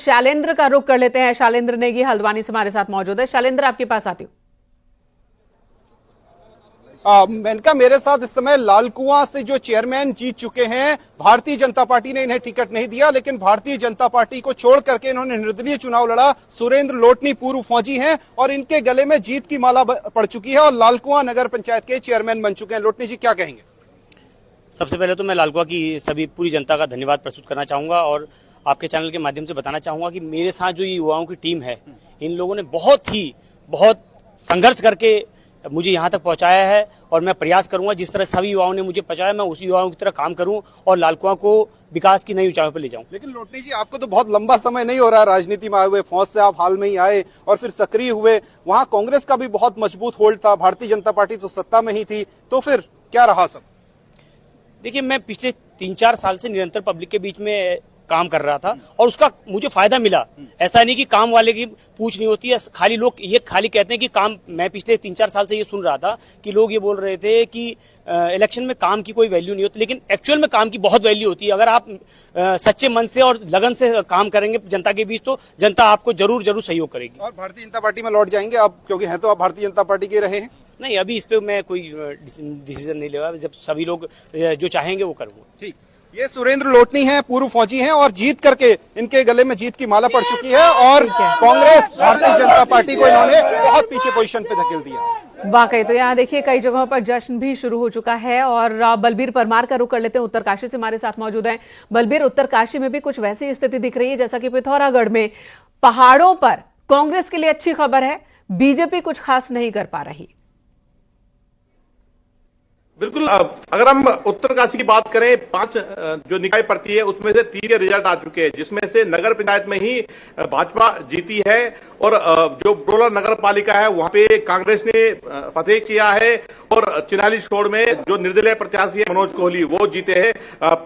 शैलेंद्र का रुख कर लेते हैं। शैलेंद्र नेगी हल्द्वानी से हमारे साथ मौजूद है। शैलेंद्र, आपके पास आती हूँ। मेनका, मेरे साथ इस समय लालकुआं से जो चेयरमैन जीत चुके हैं, भारतीय जनता पार्टी ने इन्हें टिकट नहीं दिया, लेकिन भारतीय जनता पार्टी को छोड़ करके इन्होंने निर्दलीय चुनाव लड़ा। सुरेंद्र लोटनी पूर्व फौजी हैं और इनके गले में जीत की माला पड़ चुकी है और लालकुआं नगर पंचायत के चेयरमैन बन चुके हैं। लोटनी जी, क्या कहेंगे? सबसे पहले तो मैं लालकुआं की सभी पूरी जनता का धन्यवाद प्रस्तुत करना चाहूँगा और आपके चैनल के माध्यम से बताना चाहूँगा कि मेरे साथ जो ये युवाओं की टीम है, इन लोगों ने बहुत संघर्ष करके मुझे यहाँ तक पहुँचाया है और मैं प्रयास करूँगा जिस तरह सभी युवाओं ने मुझे पहुँचाया, मैं उसी युवाओं की तरह काम करूँ और लालकुआं को विकास की नई ऊंचाइयों पर ले जाऊँ। लेकिन लोटनी जी, आपको तो बहुत लंबा समय नहीं हो रहा है राजनीति में आए हुए। फौज से आप हाल में ही आए और फिर सक्रिय हुए। वहाँ कांग्रेस का भी बहुत मजबूत होल्ड था, भारतीय जनता पार्टी तो सत्ता में ही थी, तो फिर क्या रहा सब? देखिए, मैं पिछले 3-4 साल से निरंतर पब्लिक के बीच में काम कर रहा था और उसका मुझे फायदा मिला। ऐसा नहीं कि काम वाले की पूछ नहीं होती है, खाली लोग ये खाली कहते हैं कि काम। मैं पिछले 3-4 साल से ये सुन रहा था कि लोग ये बोल रहे थे कि इलेक्शन में काम की कोई वैल्यू नहीं होती, लेकिन एक्चुअल में काम की बहुत वैल्यू होती है। अगर आप सच्चे मन से और लगन से काम करेंगे जनता के बीच, तो जनता आपको जरूर सहयोग करेगी। और भारतीय जनता पार्टी में लौट जाएंगे आप, क्योंकि हैं तो आप भारतीय जनता पार्टी के रहे हैं? नहीं, अभी इस पे मैं कोई डिसीजन नहीं ले रहा। जब सभी लोग जो चाहेंगे वो करूँगा। ठीक, ये सुरेंद्र लोटनी हैं, पूर्व फौजी हैं और जीत करके इनके गले में जीत की माला पड़ चुकी है और कांग्रेस भारतीय जनता पार्टी को इन्होंने बहुत पीछे पोजीशन पे धकेल दिया। वाकई तो यहाँ देखिए कई जगहों पर जश्न भी शुरू हो चुका है। और बलबीर परमार का रुख कर लेते हैं, उत्तरकाशी से हमारे साथ मौजूद हैं। बलबीर, उत्तरकाशी में भी कुछ वैसी स्थिति दिख रही है जैसा कि पिथौरागढ़ में। पहाड़ों पर कांग्रेस के लिए अच्छी खबर है, बीजेपी कुछ खास नहीं कर पा रही। बिल्कुल, अगर हम उत्तरकाशी की बात करें, 5 जो निकाय पड़ती है उसमें से 3 के रिजल्ट आ चुके हैं, जिसमें से नगर पंचायत में ही भाजपा जीती है और जो ब्रोला नगर पालिका है वहां पे कांग्रेस ने फतेह किया है और चिन्हाली छोड़ में जो निर्दलीय प्रत्याशी है मनोज कोहली, वो जीते हैं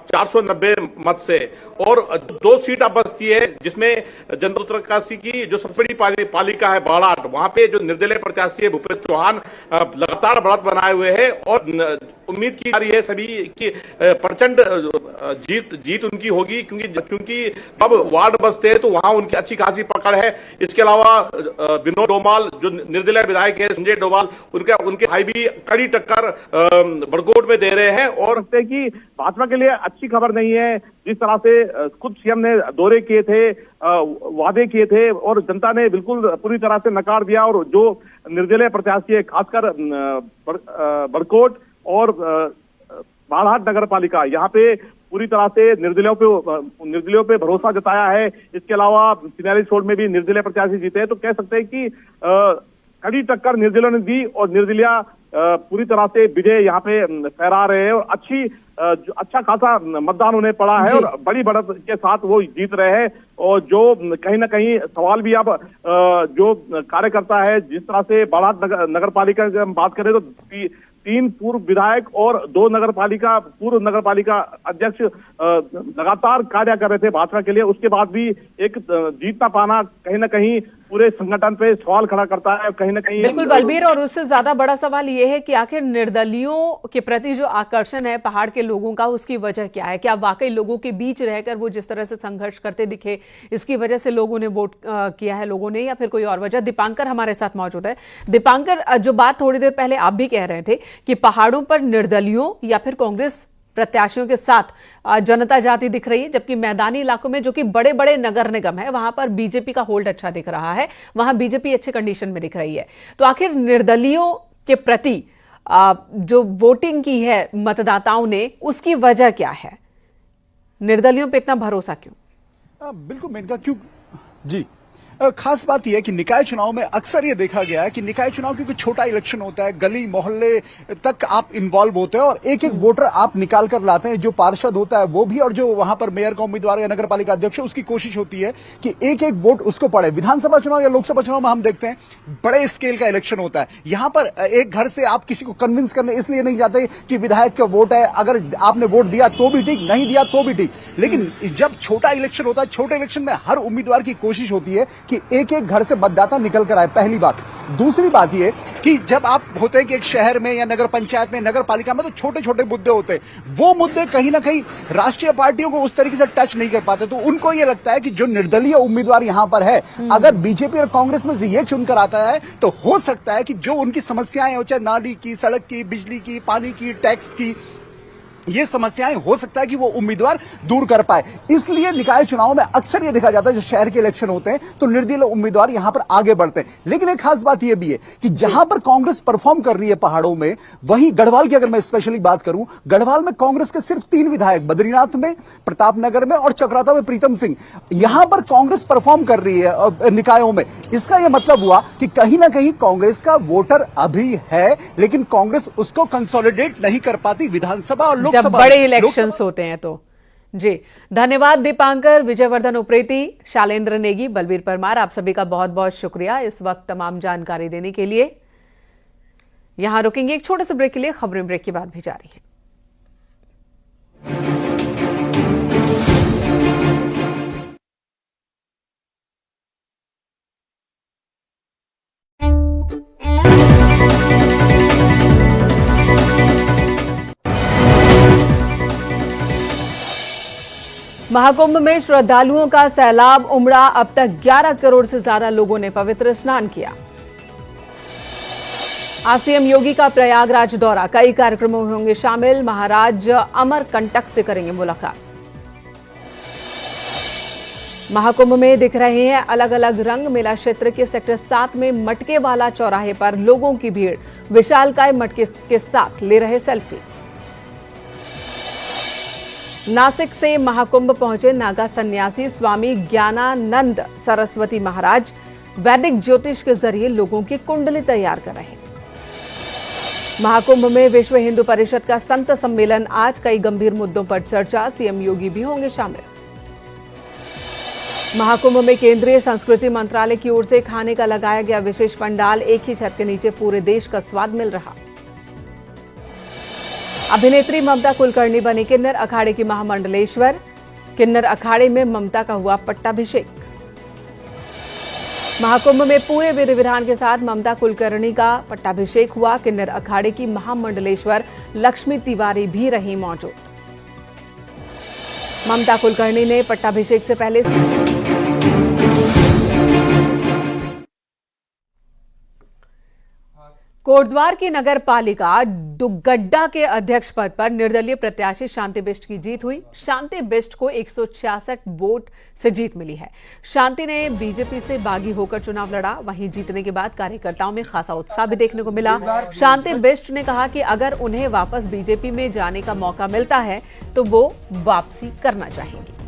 490 मत से। और 2 सीट अब बचती है, जिसमें जनता उत्तरकाशी की जो सबसे बड़ी पालिका है बालाट, वहां पे जो निर्दलीय प्रत्याशी है भूपेश चौहान लगातार बढ़त बनाए हुए है और उम्मीद की जा रही है सभी की प्रचंड जीत उनकी होगी, क्योंकि अब वार्ड बसते हैं तो वहां उनकी अच्छी खासी पकड़ है। इसके अलावा विनोद डोभाल जो निर्दलीय विधायक है, संजय डोभाल, उनके भाई भी कड़ी टक्कर बड़कोट में दे रहे हैं। और कि भाजपा के लिए अच्छी खबर नहीं है, जिस तरह से खुद सीएम ने दौरे किए थे, वादे किए थे और जनता ने बिल्कुल पूरी तरह से नकार दिया। और जो निर्दलीय प्रत्याशी है, खासकर बड़कोट और बालाघाट नगर पालिका, यहाँ पे पूरी तरह से निर्दलियों पे भरोसा जताया है। इसके अलावा चिन्हाली छोड़ में भी निर्दलीय प्रत्याशी जीते हैं, तो कह सकते हैं कि कड़ी टक्कर निर्दलियों ने दी और निर्दलिया पूरी तरह से विजय यहाँ पे फहरा रहे हैं और अच्छा खासा मतदान उन्हें पड़ा है और बड़ी बढ़त के साथ वो जीत रहे हैं। और जो कहीं ना कहीं सवाल भी अब जो कार्यकर्ता है, जिस तरह से बालाघाट नगर पालिका की हम बात करें तो 3 पूर्व विधायक और 2 पूर्व नगर पालिका अध्यक्ष लगातार कार्य कर रहे थे भाजपा के लिए, उसके बाद भी एक जीत ना पाना कहीं ना कहीं पूरे संगठन पे सवाल खड़ा करता है। कहीं ना कहीं बिल्कुल बलबीर, और उससे ज्यादा बड़ा सवाल यह है कि आखिर निर्दलियों के प्रति जो आकर्षण है पहाड़ के लोगों का, उसकी वजह क्या है? क्या वाकई लोगों के बीच रहकर वो जिस तरह से संघर्ष करते दिखे, इसकी वजह से लोगों ने वोट किया है लोगों ने, या फिर कोई और वजह? दीपांकर हमारे साथ मौजूद है। दीपांकर, जो बात थोड़ी देर पहले आप भी कह रहे थे कि पहाड़ों पर निर्दलियों या फिर कांग्रेस प्रत्याशियों के साथ जनता जाती दिख रही है, जबकि मैदानी इलाकों में जो कि बड़े बड़े नगर निगम है वहां पर बीजेपी का होल्ड अच्छा दिख रहा है, वहां बीजेपी अच्छे कंडीशन में दिख रही है। तो आखिर निर्दलियों के प्रति जो वोटिंग की है मतदाताओं ने, उसकी वजह क्या है? निर्दलियों पे इतना भरोसा क्यों? बिल्कुल मेनका, क्यों जी, खास बात यह है कि निकाय चुनाव में अक्सर ये देखा गया है कि निकाय चुनाव क्योंकि छोटा इलेक्शन होता है, गली मोहल्ले तक आप इन्वॉल्व होते हैं और एक एक वोटर आप निकाल कर लाते हैं। जो पार्षद होता है वो भी और जो वहां पर मेयर का उम्मीदवार या नगर पालिका अध्यक्ष है, उसकी कोशिश होती है कि एक एक वोट उसको पड़े। विधानसभा चुनाव या लोकसभा चुनाव में हम देखते हैं बड़े स्केल का इलेक्शन होता है, यहां पर एक घर से आप किसी को कन्विंस करने इसलिए नहीं जाते कि विधायक का वोट है, अगर आपने वोट दिया तो भी ठीक, नहीं दिया तो भी ठीक। लेकिन जब छोटा इलेक्शन होता है, छोटे इलेक्शन में हर उम्मीदवार की कोशिश होती है कि एक एक घर से मतदाता निकल कर आए, पहली बात। दूसरी बात ये कि जब आप होते हैं कि एक शहर में या नगर पंचायत में, नगर पालिका में, तो छोटे छोटे मुद्दे होते हैं, वो मुद्दे कहीं ना कहीं राष्ट्रीय पार्टियों को उस तरीके से टच नहीं कर पाते। तो उनको ये लगता है कि जो निर्दलीय उम्मीदवार यहां पर है, अगर बीजेपी और कांग्रेस में से ये चुनकर आता है तो हो सकता है कि जो उनकी समस्याएं हो, चाहे नाली की, सड़क की, बिजली की, पानी की, टैक्स की, ये समस्याएं हो सकता है कि वो उम्मीदवार दूर कर पाए। इसलिए निकाय चुनाव में अक्सर ये देखा जाता है, जो शहर के इलेक्शन होते हैं तो निर्दलीय उम्मीदवार यहां पर आगे बढ़ते हैं। लेकिन एक खास बात यह भी है कि जहां पर कांग्रेस परफॉर्म कर रही है पहाड़ों में, वहीं गढ़वाल की अगर मैं स्पेशली बात करूं, गढ़वाल में कांग्रेस के सिर्फ 3 विधायक, बद्रीनाथ में, प्रतापनगर में और चकराता में प्रीतम सिंह, यहां पर कांग्रेस परफॉर्म कर रही है निकायों में। इसका यह मतलब हुआ कि कहीं ना कहीं कांग्रेस का वोटर अभी है, लेकिन कांग्रेस उसको कंसोलिडेट नहीं कर पाती विधानसभा और जब बड़े इलेक्शंस होते हैं तो। जी धन्यवाद दीपांकर, विजयवर्धन उप्रेती, शालेंद्र नेगी, बलबीर परमार, आप सभी का बहुत बहुत शुक्रिया इस वक्त तमाम जानकारी देने के लिए। यहां रुकेंगे एक छोटे से ब्रेक के लिए, खबरें ब्रेक के बाद भी जारी है। महाकुंभ में श्रद्धालुओं का सैलाब उमड़ा, अब तक 11 करोड़ से ज्यादा लोगों ने पवित्र स्नान किया। आज सीएम योगी का प्रयागराज दौरा, कई कार्यक्रमों में होंगे शामिल, महाराज अमरकंटक से करेंगे मुलाकात। महाकुंभ में दिख रहे हैं अलग अलग रंग, मेला क्षेत्र के सेक्टर 7 में मटके वाला चौराहे पर लोगों की भीड़, विशालकाय मटके के साथ ले रहे सेल्फी। नासिक से महाकुंभ पहुंचे नागा सन्यासी स्वामी ज्ञानानंद सरस्वती महाराज, वैदिक ज्योतिष के जरिए लोगों की कुंडली तैयार कर रहे हैं। महाकुंभ में विश्व हिंदू परिषद का संत सम्मेलन, आज कई गंभीर मुद्दों पर चर्चा, सीएम योगी भी होंगे शामिल। महाकुंभ में केंद्रीय संस्कृति मंत्रालय की ओर से खाने का लगाया गया विशेष पंडाल, एक ही छत के नीचे पूरे देश का स्वाद मिल रहा। अभिनेत्री ममता कुलकर्णी बनी किन्नर अखाड़े की महामंडलेश्वर, किन्नर अखाड़े में ममता का हुआ पट्टाभिषेक। महाकुंभ में पूरे विधि विधान के साथ ममता कुलकर्णी का पट्टाभिषेक हुआ, किन्नर अखाड़े की महामंडलेश्वर लक्ष्मी तिवारी भी रही मौजूद। ममता कुलकर्णी ने पट्टाभिषेक से पहले कोटद्वार की नगर पालिका दुगड्डा के अध्यक्ष पद पर निर्दलीय प्रत्याशी शांति बिष्ट की जीत हुई। शांति बिष्ट को 166 वोट से जीत मिली है। शांति ने बीजेपी से बागी होकर चुनाव लड़ा, वहीं जीतने के बाद कार्यकर्ताओं में खासा उत्साह भी देखने को मिला। शांति बिष्ट ने कहा कि अगर उन्हें वापस बीजेपी में जाने का मौका मिलता है तो वो वापसी करना चाहेंगी।